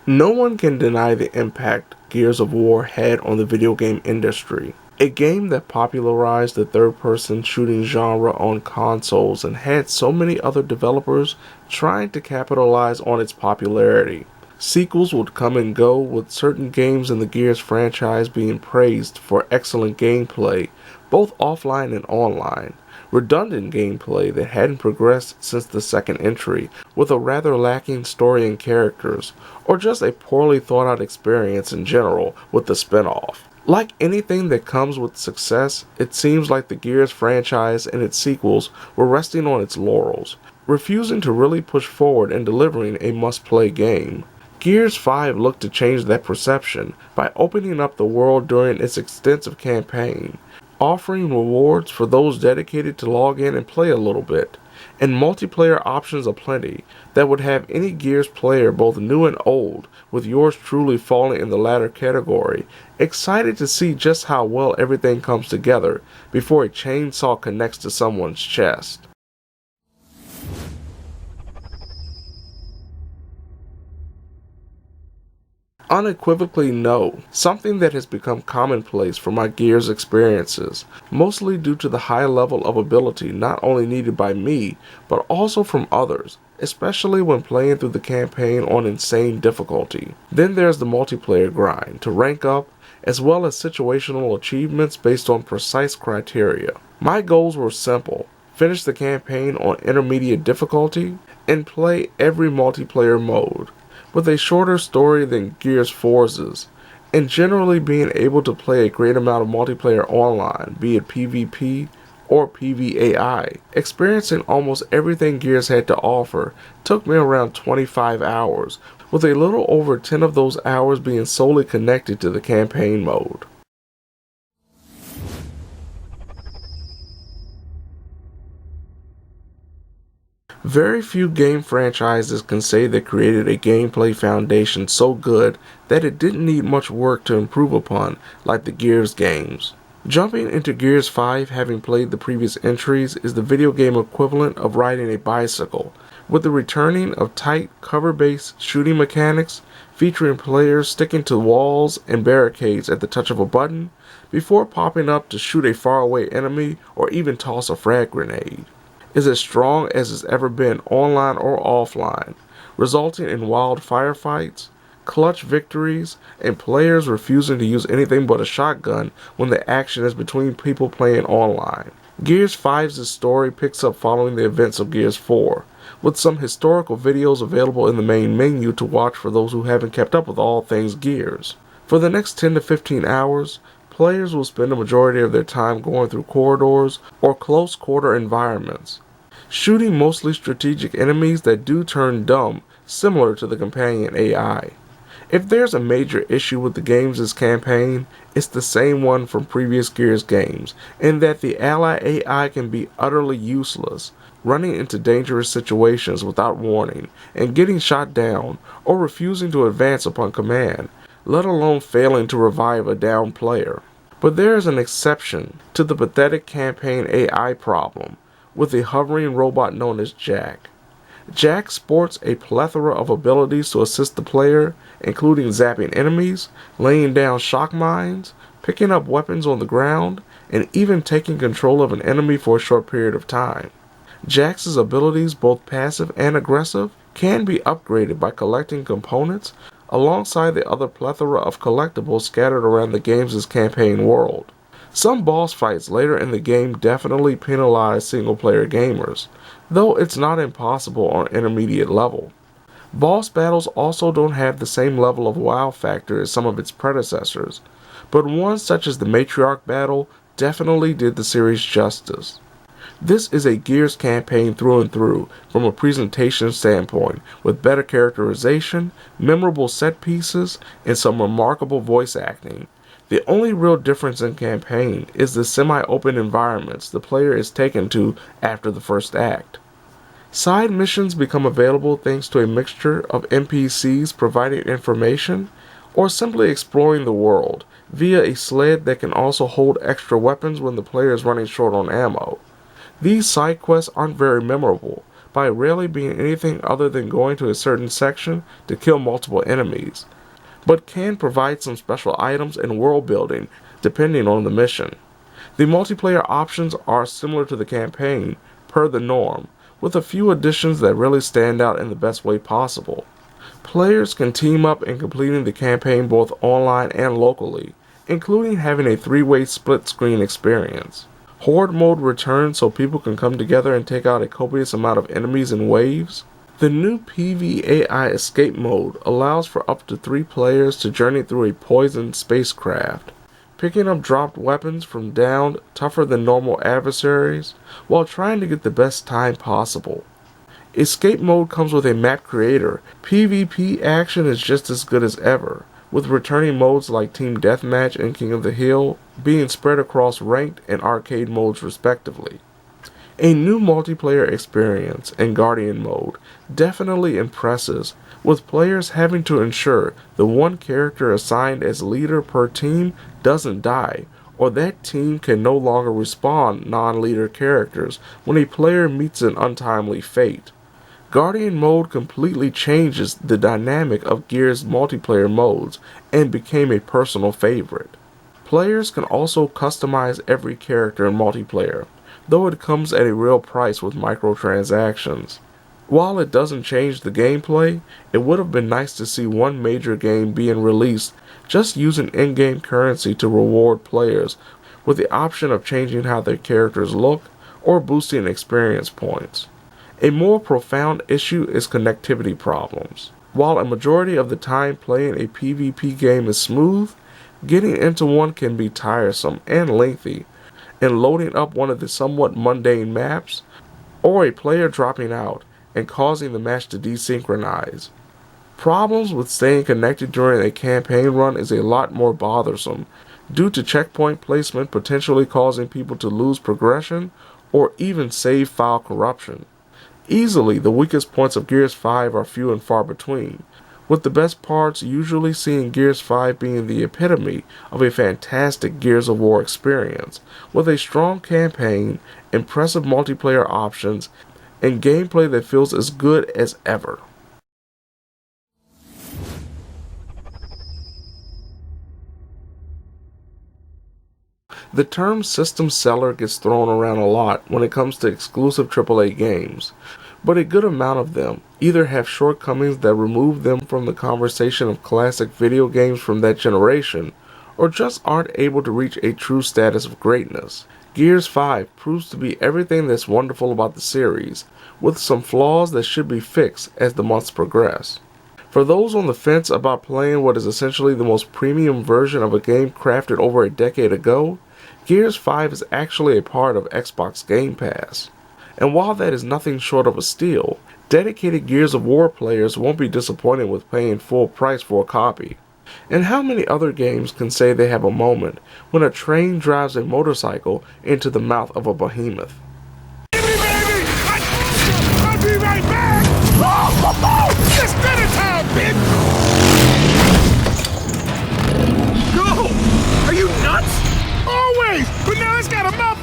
No one can deny the impact Gears of War had on the video game industry. A game that popularized the third-person shooting genre on consoles and had so many other developers trying to capitalize on its popularity. Sequels would come and go, with certain games in the Gears franchise being praised for excellent gameplay, both offline and online, redundant gameplay that hadn't progressed since the second entry, with a rather lacking story and characters, or just a poorly thought out experience in general with the spin-off. Like anything that comes with success, it seems like the Gears franchise and its sequels were resting on its laurels, refusing to really push forward and delivering a must-play game. Gears 5 looked to change that perception by opening up the world during its extensive campaign, offering rewards for those dedicated to log in and play a little bit, and multiplayer options aplenty that would have any Gears player, both new and old, with yours truly falling in the latter category, excited to see just how well everything comes together before a chainsaw connects to someone's chest. Unequivocally no, something that has become commonplace for my Gears experiences, mostly due to the high level of ability not only needed by me, but also from others, especially when playing through the campaign on insane difficulty. Then there's the multiplayer grind to rank up, as well as situational achievements based on precise criteria. My goals were simple: finish the campaign on intermediate difficulty, and play every multiplayer mode, with a shorter story than Gears 4's, and generally being able to play a great amount of multiplayer online, be it PvP or PvAI. Experiencing almost everything Gears had to offer took me around 25 hours, with a little over 10 of those hours being solely connected to the campaign mode. Very few game franchises can say they created a gameplay foundation so good that it didn't need much work to improve upon, like the Gears games. Jumping into Gears 5, having played the previous entries, is the video game equivalent of riding a bicycle, with the returning of tight, cover-based shooting mechanics, featuring players sticking to walls and barricades at the touch of a button, before popping up to shoot a faraway enemy or even toss a frag grenade. Is as strong as it's ever been online or offline, resulting in wild firefights, clutch victories, and players refusing to use anything but a shotgun when the action is between people playing online. Gears 5's story picks up following the events of Gears 4, with some historical videos available in the main menu to watch for those who haven't kept up with all things Gears. For the next 10 to 15 hours, players will spend the majority of their time going through corridors or close quarter environments, shooting mostly strategic enemies that do turn dumb, similar to the companion AI. If there's a major issue with the game's campaign, it's the same one from previous Gears games, in that the ally AI can be utterly useless, running into dangerous situations without warning, and getting shot down, or refusing to advance upon command, let alone failing to revive a downed player. But there is an exception to the pathetic campaign AI problem, with a hovering robot known as Jack. Jack sports a plethora of abilities to assist the player, including zapping enemies, laying down shock mines, picking up weapons on the ground, and even taking control of an enemy for a short period of time. Jax's abilities, both passive and aggressive, can be upgraded by collecting components alongside the other plethora of collectibles scattered around the game's campaign world. Some boss fights later in the game definitely penalize single-player gamers, though it's not impossible on intermediate level. Boss battles also don't have the same level of wow factor as some of its predecessors, but ones such as the Matriarch battle definitely did the series justice. This is a Gears campaign through and through from a presentation standpoint, with better characterization, memorable set pieces, and some remarkable voice acting. The only real difference in campaign is the semi-open environments the player is taken to after the first act. Side missions become available thanks to a mixture of NPCs providing information, or simply exploring the world via a sled that can also hold extra weapons when the player is running short on ammo. These side quests aren't very memorable, by rarely being anything other than going to a certain section to kill multiple enemies, but can provide some special items and world building depending on the mission. The multiplayer options are similar to the campaign, per the norm, with a few additions that really stand out in the best way possible. Players can team up in completing the campaign both online and locally, including having a three-way split-screen experience. Horde mode returns so people can come together and take out a copious amount of enemies in waves. The new PvAI escape mode allows for up to 3 players to journey through a poisoned spacecraft, picking up dropped weapons from downed, tougher than normal adversaries, while trying to get the best time possible. Escape mode comes with a map creator. PvP action is just as good as ever, with returning modes like Team Deathmatch and King of the Hill being spread across ranked and arcade modes respectively. A new multiplayer experience in Guardian mode definitely impresses, with players having to ensure the one character assigned as leader per team doesn't die, or that team can no longer respawn non-leader characters when a player meets an untimely fate. Guardian mode completely changes the dynamic of Gears multiplayer modes and became a personal favorite. Players can also customize every character in multiplayer, though it comes at a real price with microtransactions. While it doesn't change the gameplay, it would have been nice to see one major game being released just using in-game currency to reward players, with the option of changing how their characters look or boosting experience points. A more profound issue is connectivity problems. While a majority of the time playing a PvP game is smooth, getting into one can be tiresome and lengthy, and loading up one of the somewhat mundane maps, or a player dropping out and causing the match to desynchronize. Problems with staying connected during a campaign run is a lot more bothersome, due to checkpoint placement potentially causing people to lose progression or even save file corruption. Easily, the weakest points of Gears 5 are few and far between, with the best parts usually seeing Gears 5 being the epitome of a fantastic Gears of War experience, with a strong campaign, impressive multiplayer options, and gameplay that feels as good as ever. The term system seller gets thrown around a lot when it comes to exclusive AAA games, but a good amount of them either have shortcomings that remove them from the conversation of classic video games from that generation, or just aren't able to reach a true status of greatness. Gears 5 proves to be everything that's wonderful about the series, with some flaws that should be fixed as the months progress. For those on the fence about playing what is essentially the most premium version of a game crafted over a decade ago, Gears 5 is actually a part of Xbox Game Pass. And while that is nothing short of a steal, dedicated Gears of War players won't be disappointed with paying full price for a copy. And how many other games can say they have a moment when a train drives a motorcycle into the mouth of a behemoth? I'll be right back! It's dinner time, bitch! No! Are you nuts? Always! But now it's got a mouth